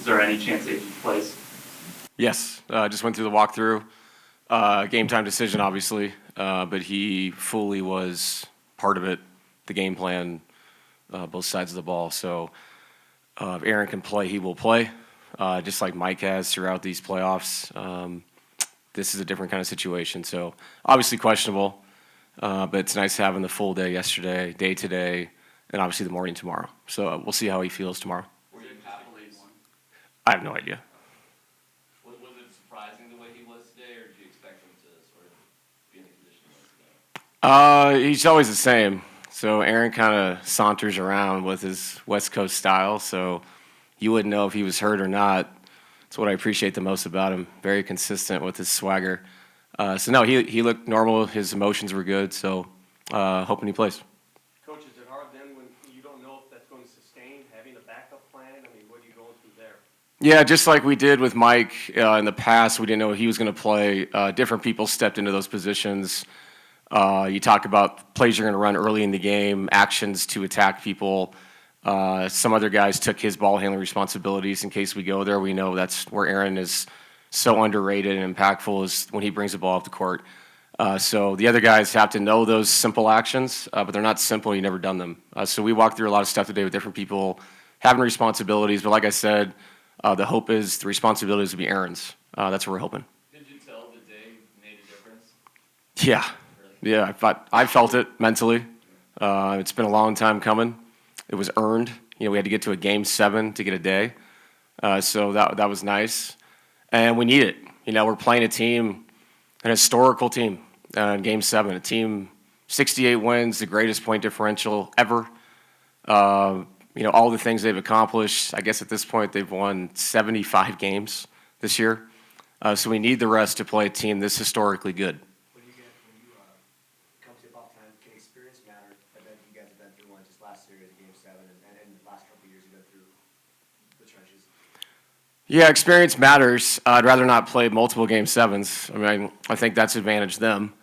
Is there any chance that he plays? Yes, just went through the walkthrough. Game time decision, obviously, but he fully was part of it, the game plan, both sides of the ball. So if Aaron can play, he will play, just like Mike has throughout these playoffs. This is a different kind of situation. So obviously questionable, but it's nice having the full day yesterday, day today, and obviously the morning tomorrow. So we'll see how he feels tomorrow. Were you happy? I have no idea. Was it surprising the way he was today, or did you expect him to sort of be in the condition he was today? He's always the same. So Aaron kind of saunters around with his West Coast style, so you wouldn't know if he was hurt or not. That's what I appreciate the most about him. Very consistent with his swagger. So no, he looked normal. His emotions were good. So hoping he plays. Coach, is it hard then when you don't know if that's going to sustain, having a backup plan? I mean, what are you going through there? Yeah, just like we did with Mike in the past, we didn't know he was going to play. Different people stepped into those positions. You talk about plays you're going to run early in the game, actions to attack people. Some other guys took his ball handling responsibilities in case we go there. We know that's where Aaron is so underrated and impactful is when he brings the ball off the court. So the other guys have to know those simple actions, but they're not simple. You've never done them. So we walked through a lot of stuff today with different people having responsibilities. But like I said, the hope is the responsibilities will be Aaron's. That's what we're hoping. Did you tell the day made a difference? Yeah. Really? Yeah, I felt it mentally. It's been a long time coming. It was earned. You know, we had to get to a game 7 to get a day. So that was nice. And we need it. You know, we're playing a team, an historical team in game 7, a team 68 wins, the greatest point differential ever. You know, all the things they've accomplished. I guess at this point they've won 75 games this year. So we need the rest to play a team this historically good. When you come to about time, can experience matter? And then you guys have been through one just last series, Game 7, and the last couple of years you've been through the trenches. Yeah, experience matters. I'd rather not play multiple game 7s. I mean, I think that's advantage them.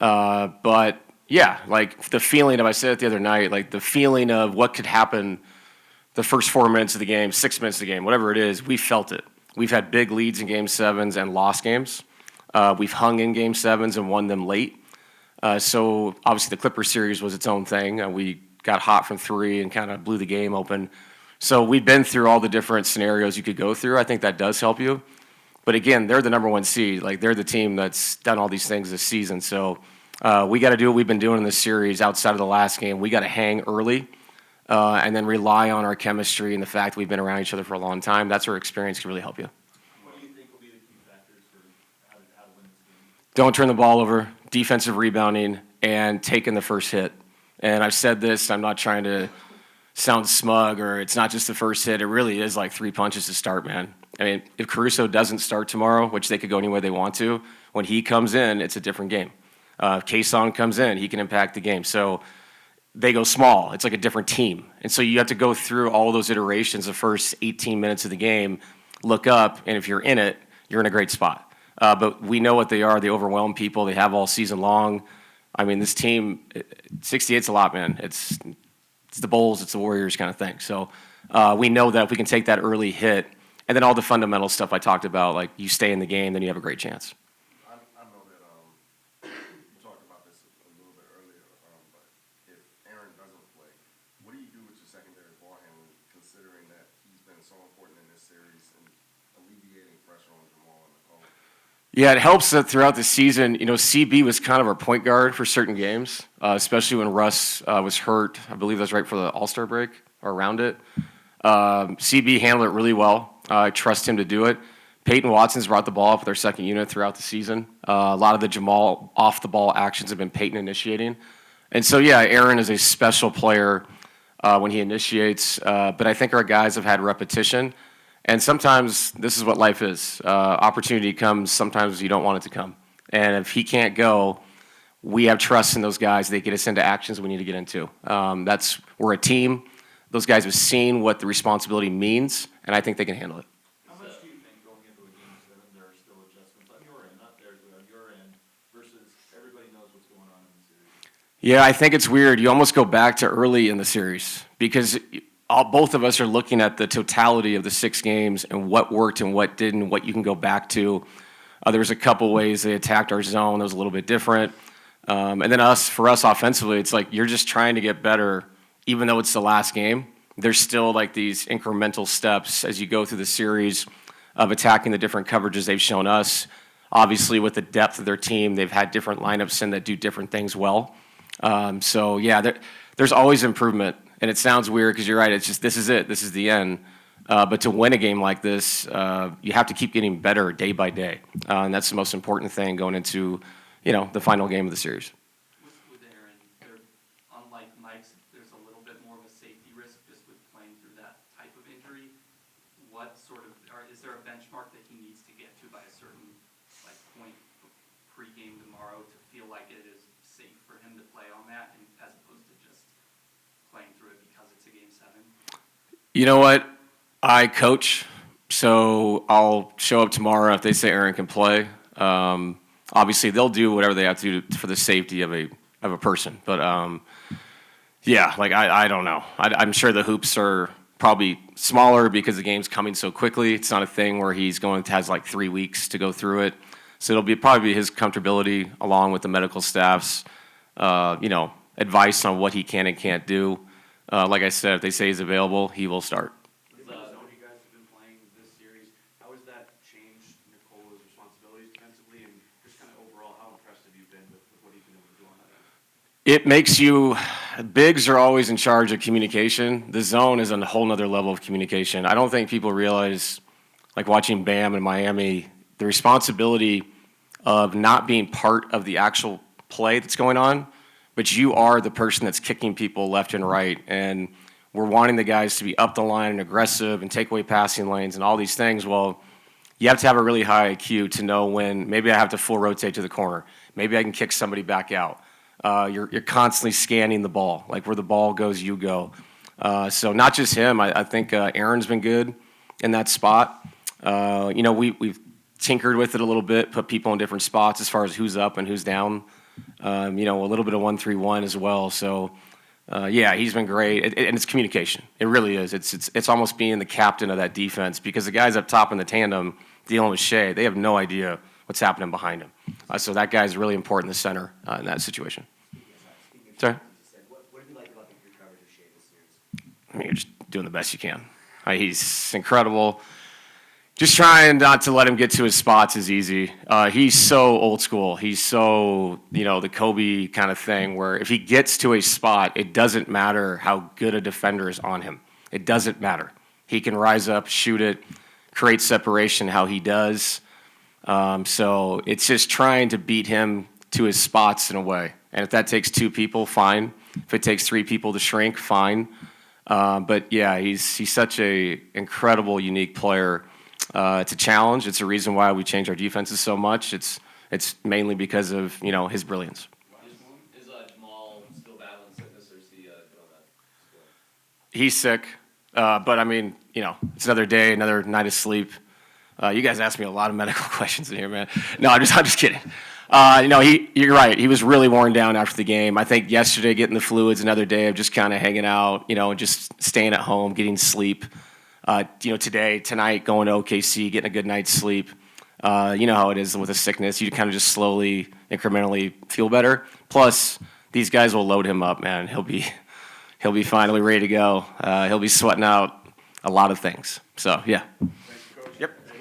But yeah, like the feeling of, I said it the other night, like the feeling of what could happen the first 4 minutes of the game, 6 minutes of the game, whatever it is, we felt it. We've had big leads in game 7s and lost games. We've hung in game 7s and won them late. So obviously the Clippers series was its own thing. We got hot from 3 and kind of blew the game open. So we've been through all the different scenarios you could go through. I think that does help you. But again, they're the number 1 seed. Like they're the team that's done all these things this season. So we got to do what we've been doing in this series outside of the last game. We got to hang early and then rely on our chemistry and the fact that we've been around each other for a long time. That's where experience can really help you. What do you think will be the key factors for how to win this game? Don't turn the ball over, defensive rebounding, and taking the first hit. And I've said this, I'm not trying to sound smug or it's not just the first hit. It really is like 3 punches to start, man. I mean, if Caruso doesn't start tomorrow, which they could go any way they want to, when he comes in, it's a different game. If K-Song comes in, he can impact the game. So they go small. It's like a different team. And so you have to go through all those iterations the first 18 minutes of the game, look up, and if you're in it, you're in a great spot. But we know what they are. They overwhelm people. They have all season long. I mean, this team, 68's a lot, man. It's the Bulls, it's the Warriors kind of thing. So we know that if we can take that early hit, and then all the fundamental stuff I talked about, like you stay in the game, then you have a great chance. I know that you talked about this a little bit earlier, but if Aaron doesn't play, what do you do with your secondary ball handling, considering that he's been so important in this series and alleviating pressure on Jamal and Nicole? Yeah, it helps that throughout the season, you know, CB was kind of our point guard for certain games, especially when Russ was hurt. I believe that's right for the All-Star break or around it. CB handled it really well. I trust him to do it. Peyton Watson's brought the ball up with our second unit throughout the season. A lot of the Jamal off-the-ball actions have been Peyton initiating. And so, yeah, Aaron is a special player when he initiates. But I think our guys have had repetition. And sometimes this is what life is. Opportunity comes sometimes you don't want it to come. And if he can't go, we have trust in those guys. They get us into actions we need to get into. We're a team. Those guys have seen what the responsibility means, and I think they can handle it. How much do you think going into a game 7 there are still adjustments on your end, not theirs, but on your end, versus everybody knows what's going on in the series? Yeah, I think it's weird. You almost go back to early in the series because both of us are looking at the totality of the 6 games and what worked and what didn't, what you can go back to. There was a couple ways they attacked our zone that was a little bit different. And then for us offensively, it's like you're just trying to get better, even though it's the last game. There's still like these incremental steps as you go through the series of attacking the different coverages they've shown us. Obviously, with the depth of their team, they've had different lineups in that do different things well. So yeah, there's always improvement. And it sounds weird because you're right. It's just this is it. This is the end. But to win a game like this, you have to keep getting better day by day, and that's the most important thing going into, the final game of the series. With Aaron, unlike Mike's, there's a little bit more of a safety risk just with playing through that type of injury. Is there a benchmark that he needs to get to by a certain point pre-game tomorrow to feel like it is safe for him to play on that, as opposed to just playing through it because it's a Game 7? You know what? I coach, so I'll show up tomorrow if they say Aaron can play. Obviously, they'll do whatever they have to do for the safety of a person. But yeah, I don't know. I'm sure the hoops are probably smaller because the game's coming so quickly. It's not a thing where has 3 weeks to go through it. So it'll probably be his comfortability along with the medical staff's, advice on what he can and can't do. Like I said, if they say he's available, he will start. With the zone you guys have been playing this series, how has that changed Nicola's responsibilities defensively, and just kind of overall, how impressed have you been with what he's been able to do on that end? It makes bigs are always in charge of communication. The zone is on a whole nother level of communication. I don't think people realize, watching Bam in Miami, the responsibility of not being part of the actual play that's going on, but you are the person that's kicking people left and right. And we're wanting the guys to be up the line and aggressive and take away passing lanes and all these things. Well, you have to have a really high IQ to know when maybe I have to full rotate to the corner. Maybe I can kick somebody back out. You're constantly scanning the ball. Where the ball goes, you go. So not just him. I think Aaron's been good in that spot. We've tinkered with it a little bit, put people in different spots as far as who's up and who's down. A little bit of 1-3-1 as well. So, yeah, he's been great. And it's communication. It really is. It's almost being the captain of that defense, because the guys up top in the tandem dealing with Shea, they have no idea what's happening behind him. So that guy's really important in the center in that situation. Sorry? What did you like about your coverage of Shea this series? I mean, you're just doing the best you can. He's incredible. Just trying not to let him get to his spots is easy. He's so old school. He's so, the Kobe kind of thing, where if he gets to a spot, it doesn't matter how good a defender is on him. It doesn't matter. He can rise up, shoot it, create separation how he does. So it's just trying to beat him to his spots in a way. And if that takes 2 people, fine. If it takes 3 people to shrink, fine. But yeah, he's such a incredible, unique player. It's a challenge. It's a reason why we change our defenses so much. It's mainly because of his brilliance. Is Jamal still battling sickness, or is he good on that score? He's sick, but I mean, it's another day, another night of sleep. You guys asked me a lot of medical questions in here, man. No, I'm just kidding. You're right. He was really worn down after the game. I think yesterday getting the fluids, another day of just kind of hanging out, just staying at home, getting sleep. Tonight, going to OKC, getting a good night's sleep. You know how it is with a sickness. You kind of just slowly, incrementally feel better. Plus, these guys will load him up, man. He'll be finally ready to go. He'll be sweating out a lot of things. So, yeah. Thank